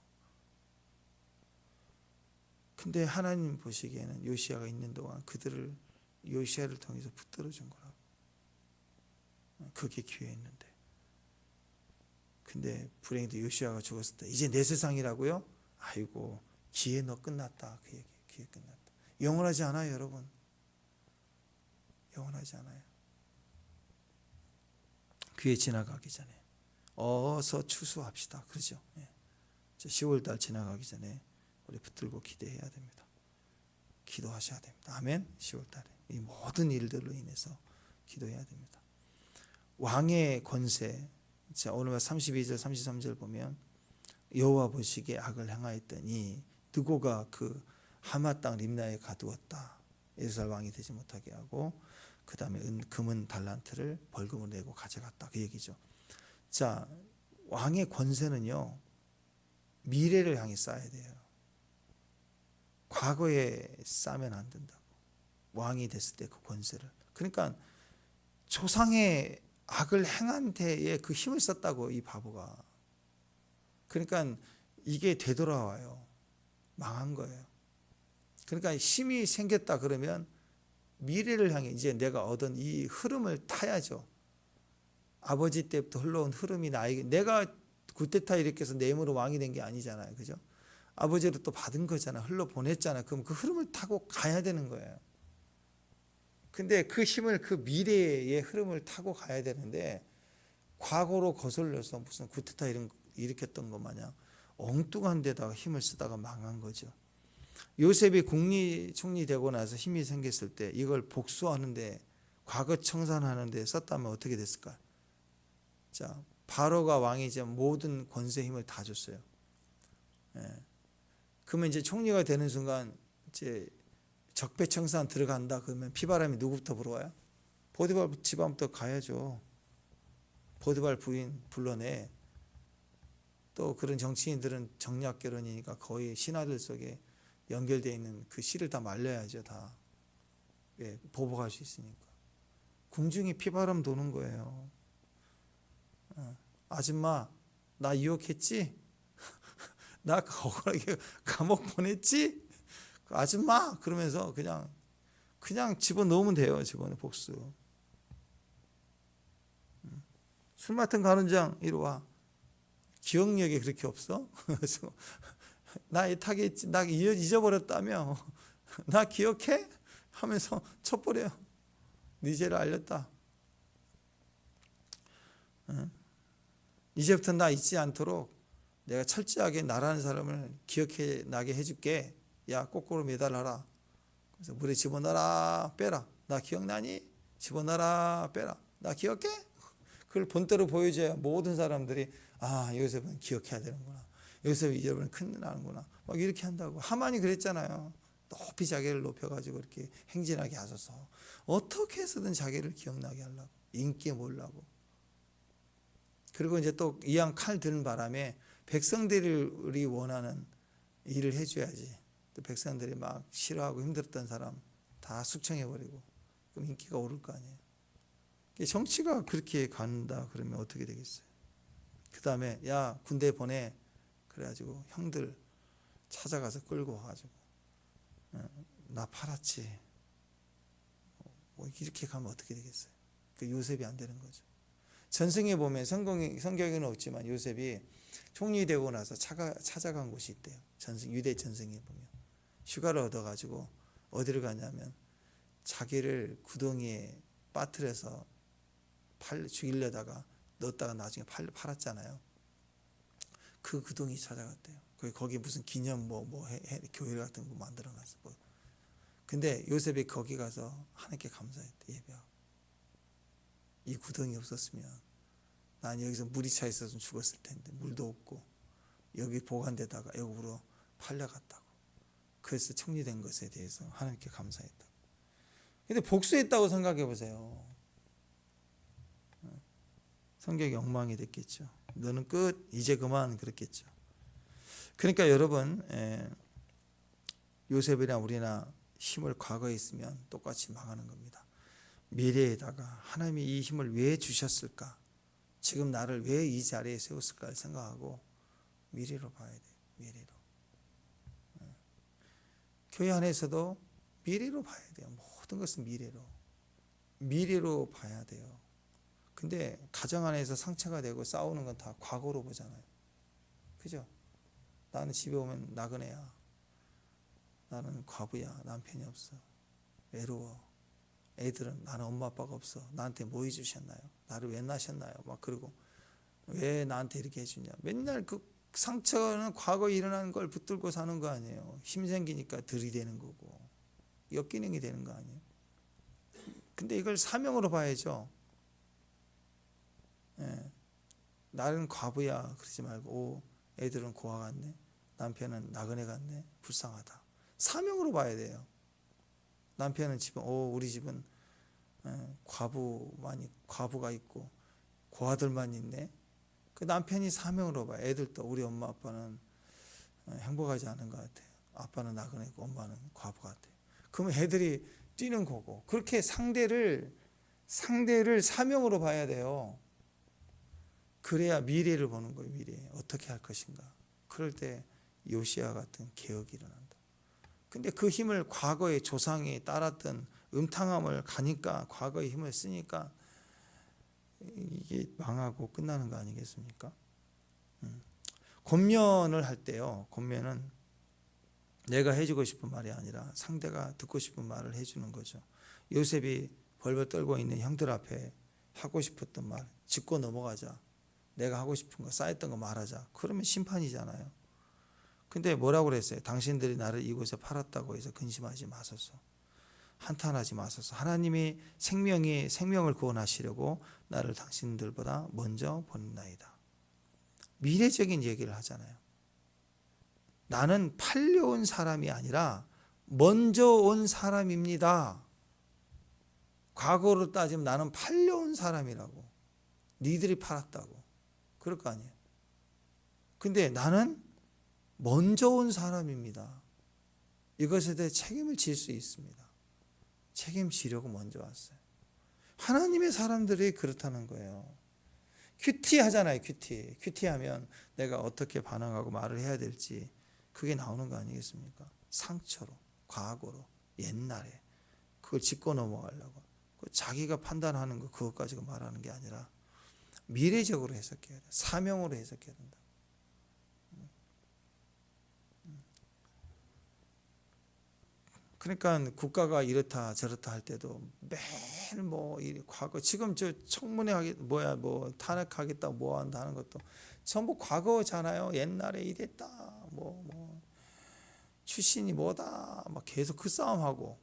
Speaker 1: 근데 하나님 보시기에는 요시야가 있는 동안 그들을, 요시야를 통해서 붙들어 준 거라고. 그게 기회였는데. 근데 불행히도 요시야가 죽었을 때 이제 내 세상이라고요? 아이고, 기회 너 끝났다. 그 얘기. 기회 끝났다. 영원하지 않아요, 여러분. 영원하지 않아요. 기회 지나가기 전에 어서 추수합시다. 그렇죠? 10월달 지나가기 전에 우리 붙들고 기대해야 됩니다. 기도하셔야 됩니다. 아멘. 10월달에 이 모든 일들로 인해서 기도해야 됩니다. 왕의 권세. 자, 오늘 32절 33절 보면 여호와 보시기에 악을 행하였더니 느고가 그 하마 땅 림나에 가두었다. 예루살렘 왕이 되지 못하게 하고, 그 다음에 금은 달란트를 벌금을 내고 가져갔다. 그 얘기죠. 자, 왕의 권세는요 미래를 향해 쌓아야 돼요. 과거에 쌓으면 안 된다고. 왕이 됐을 때 그 권세를. 그러니까 조상의 악을 행한 데에 그 힘을 썼다고, 이 바보가. 그러니까 이게 되돌아와요. 망한 거예요. 그러니까 힘이 생겼다 그러면 미래를 향해 이제 내가 얻은 이 흐름을 타야죠. 아버지 때부터 흘러온 흐름이 나에게, 내가 구테타 일으켜서 내 힘으로 왕이 된 게 아니잖아요. 그죠? 아버지로 또 받은 거잖아. 흘러 보냈잖아. 그럼 그 흐름을 타고 가야 되는 거예요. 근데 그 힘을, 그 미래의 흐름을 타고 가야 되는데 과거로 거슬려서 무슨 구테타 일으켰던 것 마냥 엉뚱한 데다가 힘을 쓰다가 망한 거죠. 요셉이 총리 되고 나서 힘이 생겼을 때 이걸 복수하는데, 과거 청산하는데 썼다면 어떻게 됐을까요? 자, 바로가 왕이자 모든 권세 힘을 다 줬어요. 예. 그러면 이제 총리가 되는 순간 이제 적폐청산 들어간다 그러면 피바람이 누구부터 불어와요? 보디발 집안부터 가야죠. 보디발 부인 불러내. 또 그런 정치인들은 정략 결혼이니까 거의 신하들 속에 연결되어 있는 그 씨를 다 말려야죠. 다. 예, 보복할 수 있으니까. 궁중에 피바람 도는 거예요. 아줌마, 나 유혹했지? 나 억울하게 감옥 보냈지? 아줌마! 그러면서 그냥 집어넣으면 돼요. 복수. 술 맡은 간원장 이리 와. 기억력이 그렇게 없어? 나 애타게 나 잊어버렸다며. 나 기억해? 하면서 쳐버려요. 네 죄를 알렸다. 이제부터 나 잊지 않도록 내가 철저하게 나라는 사람을 기억해 나게 해줄게. 야, 거꾸로 매달아라. 그래서 물에 집어넣어라, 빼라. 나 기억나니? 집어넣어라, 빼라. 나 기억해? 그걸 본때로 보여줘야 모든 사람들이, 아, 요셉은 기억해야 되는구나. 요셉이 잊어버리면 큰일 나는구나. 막 이렇게 한다고. 하만이 그랬잖아요. 높이 자기를 높여가지고 이렇게 행진하게 하소서. 어떻게 해서든 자기를 기억나게 하려고. 인기에 몰라고. 그리고 이제 또 이왕 칼 드는 바람에 백성들이 원하는 일을 해줘야지. 또 백성들이 막 싫어하고 힘들었던 사람 다 숙청해버리고, 그럼 인기가 오를 거 아니에요. 정치가 그렇게 간다 그러면 어떻게 되겠어요? 그 다음에 야, 군대 보내. 그래가지고 형들 찾아가서 끌고 와가지고 나 팔았지. 뭐 이렇게 가면 어떻게 되겠어요? 그 요셉이 안 되는 거죠. 전승에 보면 성경에는 없지만 요셉이 총리 되고 나서 찾아간 곳이 있대요. 유대 전승에 보면 휴가를 얻어가지고 어디를 가냐면 자기를 구덩이에 빠뜨려서 죽이려다가 넣었다가 나중에 팔았잖아요. 그 구덩이 찾아갔대요. 거기 무슨 기념 교회 같은 거 만들어놨어. 근데 요셉이 거기 가서 하나님께 감사했대. 예배하고. 이 구덩이 없었으면 난 여기서 물이 차 있었으면 죽었을 텐데 물도 없고 여기 보관되다가 애국으로 팔려갔다고. 그래서 총리된 것에 대해서 하나님께 감사했다고. 근데 복수했다고 생각해 보세요. 성격이 엉망이 됐겠죠. 너는 끝, 이제 그만, 그랬겠죠. 그러니까 여러분, 요셉이나 우리나 힘을 과거에 있으면 똑같이 망하는 겁니다. 미래에다가 하나님이 이 힘을 왜 주셨을까? 지금 나를 왜 이 자리에 세웠을까를 생각하고 미래로 봐야 돼요. 미래로. 교회 안에서도 미래로 봐야 돼요. 모든 것은 미래로 봐야 돼요. 근데 가정 안에서 상처가 되고 싸우는 건 다 과거로 보잖아요. 그죠? 나는 집에 오면 나그네야. 나는 과부야. 남편이 없어. 외로워. 애들은 나는 엄마 아빠가 없어. 나한테 뭐 해주셨나요? 나를 왜 낳으셨나요? 막 그러고 왜 나한테 이렇게 해주냐. 맨날 그 상처는 과거에 일어난 걸 붙들고 사는 거 아니에요. 힘 생기니까 들이대는 거고 역기능이 되는 거 아니에요. 근데 이걸 사명으로 봐야죠. 예. 나는 과부야 그러지 말고 애들은 고아 같네. 남편은 나그네 같네. 불쌍하다. 사명으로 봐야 돼요. 남편은 집은 우리 집은 과부가 있고 고아들만 있네. 그 남편이 사명으로 봐. 애들도 우리 엄마 아빠는 행복하지 않은 것 같아요. 아빠는 나그네고 엄마는 과부 같아요. 그러면 애들이 뛰는 거고. 그렇게 상대를 사명으로 봐야 돼요. 그래야 미래를 보는 거예요. 미래 어떻게 할 것인가. 그럴 때 요시야 같은 개혁이 일어난다. 근데 그 힘을 과거의 조상이 따랐던 음탕함을 가니까 과거의 힘을 쓰니까 이게 망하고 끝나는 거 아니겠습니까? 권면을 할 때요, 권면은 내가 해주고 싶은 말이 아니라 상대가 듣고 싶은 말을 해주는 거죠. 요셉이 벌벌 떨고 있는 형들 앞에 하고 싶었던 말, 짚고 넘어가자. 내가 하고 싶은 거, 쌓였던 거 말하자. 그러면 심판이잖아요. 근데 뭐라고 그랬어요? 당신들이 나를 이곳에 팔았다고 해서 근심하지 마소서. 한탄하지 마소서. 하나님이 생명을 구원하시려고 나를 당신들보다 먼저 보냈나이다. 미래적인 얘기를 하잖아요. 나는 팔려온 사람이 아니라 먼저 온 사람입니다. 과거로 따지면 나는 팔려온 사람이라고. 니들이 팔았다고. 그럴 거 아니에요. 근데 나는 먼저 온 사람입니다. 이것에 대해 책임을 질 수 있습니다. 책임지려고 먼저 왔어요. 하나님의 사람들이 그렇다는 거예요. 큐티 하잖아요. 큐티 하면 내가 어떻게 반응하고 말을 해야 될지 그게 나오는 거 아니겠습니까? 상처로, 과거로, 옛날에 그걸 짚고 넘어가려고. 자기가 판단하는 거 그것 가지고 말하는 게 아니라 미래적으로 해석해야 돼. 사명으로 해석해야 된다. 그러니까 국가가 이렇다 저렇다 할 때도 매일 뭐 과거, 지금 저 청문회 뭐 탄핵하겠다 뭐 한다 하는 것도 전부 과거잖아요. 옛날에 이랬다 뭐 출신이 뭐다 막 계속 그 싸움하고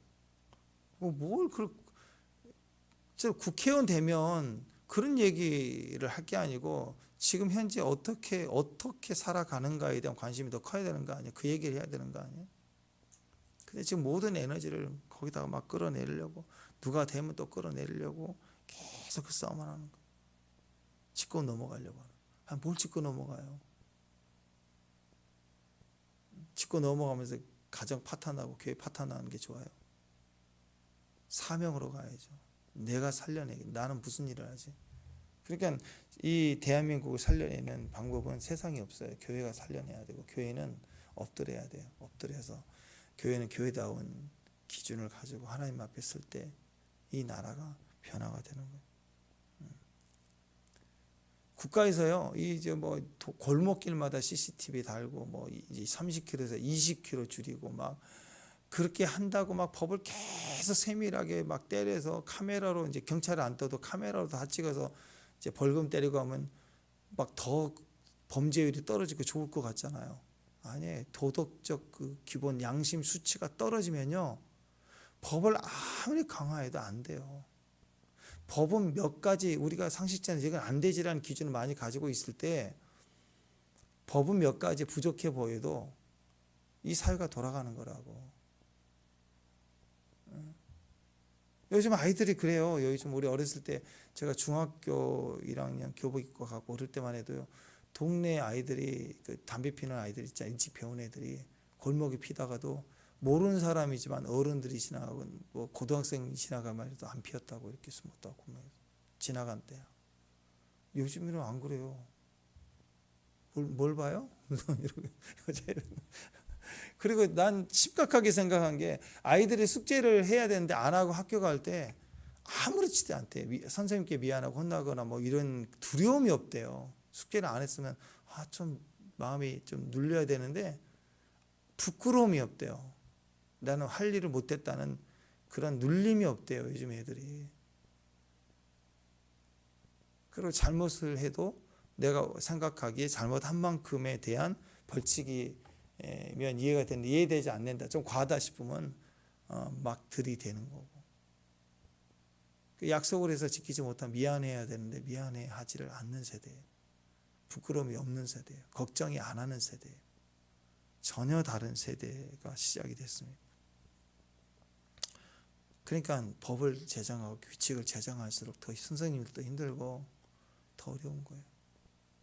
Speaker 1: 저 국회의원 되면 그런 얘기를 할 게 아니고 지금 현재 어떻게 살아가는가에 대한 관심이 더 커야 되는 거 아니에요? 그 얘기를 해야 되는 거 아니에요? 근데 지금 모든 에너지를 거기다가 막 끌어내려고, 누가 되면 또 끌어내려고 계속 그 싸움을 하는 거예요. 짚고 넘어가려고 하는. 뭘 짚고 넘어가요? 짚고 넘어가면서 가정 파탄나고 교회 파탄나는 게 좋아요? 사명으로 가야죠. 내가 살려내기. 나는 무슨 일을 하지? 그러니까 이 대한민국을 살려내는 방법은 세상에 없어요. 교회가 살려내야 되고, 교회는 엎드려야 돼요. 엎드려서 교회는 교회다운 기준을 가지고 하나님 앞에 설 때 이 나라가 변화가 되는 거예요. 국가에서요, 뭐 골목길마다 CCTV 달고 뭐 이제 30km에서 20km 줄이고 막 그렇게 한다고 막 법을 계속 세밀하게 막 때려서 카메라로, 이제 경찰이 안 떠도 카메라로 다 찍어서 이제 벌금 때리고 하면 막 더 범죄율이 떨어지고 좋을 것 같잖아요. 아니에요. 도덕적 그 기본 양심 수치가 떨어지면요, 법을 아무리 강화해도 안 돼요. 법은 몇 가지, 우리가 상식적으로 이건 안 되지라는 기준을 많이 가지고 있을 때 법은 몇 가지 부족해 보여도 이 사회가 돌아가는 거라고. 요즘 아이들이 그래요. 요즘 우리 어렸을 때 제가 중학교 1학년 교복 입고 가고 그럴 때만 해도요, 동네 아이들이 그 담배 피는 아이들 있잖아요. 일찍 배운 애들이 골목에 피다가도 모르는 사람이지만 어른들이 지나가고 뭐 고등학생이 지나가면 해도 안 피웠다고 이렇게 숨었다고 지나간 때야. 요즘에는 안 그래요. 뭘 봐요? 그리고 난 심각하게 생각한 게, 아이들이 숙제를 해야 되는데 안 하고 학교 갈 때 아무렇지도 않대. 선생님께 미안하고 혼나거나 뭐 이런 두려움이 없대요. 숙제를 안 했으면 좀 마음이 좀 눌려야 되는데 부끄러움이 없대요. 나는 할 일을 못했다는 그런 눌림이 없대요. 요즘 애들이. 그리고 잘못을 해도 내가 생각하기에 잘못한 만큼에 대한 벌칙이면 이해가 되는데, 이해되지 않는다, 좀 과하다 싶으면 막 들이대는 거고. 약속을 해서 지키지 못하면 미안해야 되는데 미안해하지를 않는 세대예요. 부끄러움이 없는 세대예요. 걱정이 안 하는 세대예요. 전혀 다른 세대가 시작이 됐습니다. 그러니까 법을 제정하고 규칙을 제정할수록 더 선생님들도 힘들고 더 어려운 거예요.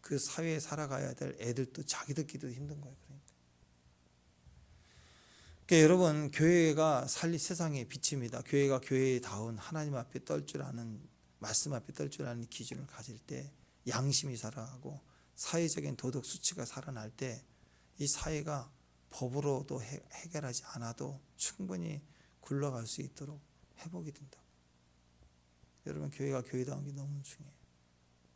Speaker 1: 그 사회에 살아가야 될 애들도 자기들끼리도 힘든 거예요. 그러니까 여러분, 교회가 세상의 빛입니다. 교회가 교회다운 하나님 앞에 떨 줄 아는, 말씀 앞에 떨 줄 아는 기준을 가질 때, 양심이 살아가고 사회적인 도덕 수치가 살아날 때 이 사회가 법으로도 해결하지 않아도 충분히 굴러갈 수 있도록 회복이 된다. 여러분, 교회가 교회다운 게 너무 중요해요.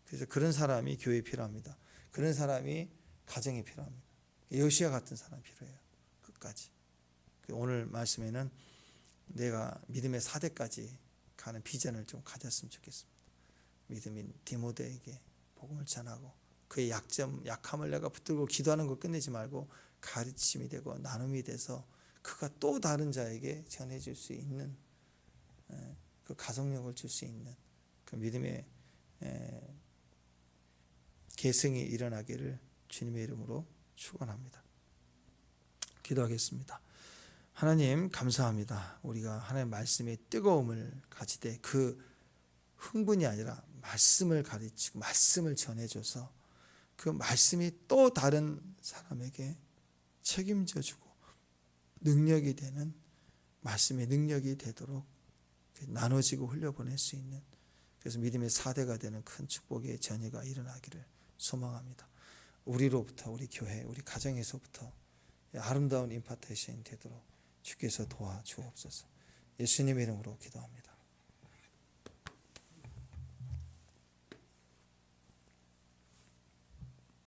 Speaker 1: 그래서 그런 사람이 교회에 필요합니다. 그런 사람이 가정에 필요합니다. 요시야 같은 사람이 필요해요. 끝까지. 오늘 말씀에는 내가 믿음의 4대까지 가는 비전을 좀 가졌으면 좋겠습니다. 믿음인 디모데에게 복음을 전하고 그의 약함을 내가 붙들고 기도하는 거 끝내지 말고 가르침이 되고 나눔이 돼서 그가 또 다른 자에게 전해줄 수 있는 그 가속력을 줄 수 있는 그 믿음의 계승이 일어나기를 주님의 이름으로 축원합니다. 기도하겠습니다. 하나님 감사합니다. 우리가 하나님의 말씀의 뜨거움을 가지되 그 흥분이 아니라 말씀을 가르치고 말씀을 전해줘서 그 말씀이 또 다른 사람에게 책임져주고 능력이 되는 말씀의 능력이 되도록 나눠지고 흘려보낼 수 있는 그래서 믿음의 4대가 되는 큰 축복의 전이가 일어나기를 소망합니다. 우리로부터 우리 교회 우리 가정에서부터 아름다운 임파테이션이 되도록 주께서 도와주옵소서. 예수님의 이름으로 기도합니다.